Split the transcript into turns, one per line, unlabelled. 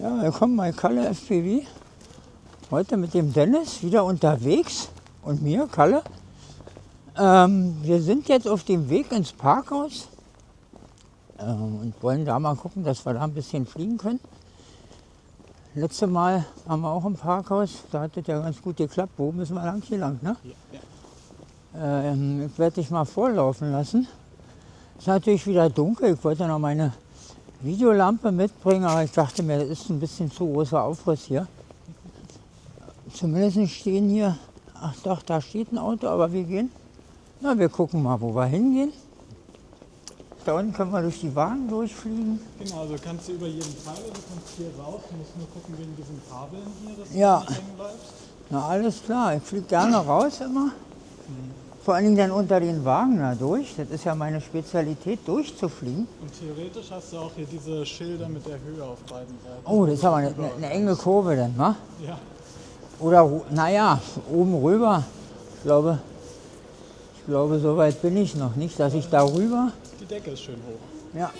Ja, willkommen bei Kalle FPV. Heute mit dem Dennis wieder unterwegs und mir, Kalle. Wir sind jetzt auf dem Weg ins Parkaus und wollen da mal gucken, dass wir da ein bisschen fliegen können. Letztes Mal waren wir auch im Parkhaus, da hat das ja ganz gut geklappt. Wo müssen wir lang? Hier lang, ne? Ja. Ich werde dich mal vorlaufen lassen. Es ist natürlich wieder dunkel, ich wollte noch meine Videolampe mitbringen, aber ich dachte mir, das ist ein bisschen zu großer Aufriss hier. Zumindest stehen hier, ach doch, da steht ein Auto, aber wir gehen. Na, wir gucken mal, wo wir hingehen. Da unten können wir durch die Wagen durchfliegen.
Genau, also kannst du über jeden Teil, du kannst hier raus, du musst nur gucken wegen diesen Kabeln hier, dass
Ja.
du nicht hängen bleibst.
Na, alles klar, ich fliege gerne raus immer. Vor allen Dingen dann unter den Wagen da durch. Das ist ja meine Spezialität, durchzufliegen.
Und theoretisch hast du auch hier diese Schilder mit der Höhe auf beiden Seiten.
Oh, das ist aber eine enge Kurve dann, wa?
Ja.
Oder, naja, oben rüber. Ich glaube, so weit bin ich noch nicht, dass ich da rüber.
Die Decke ist schön hoch.
Ja.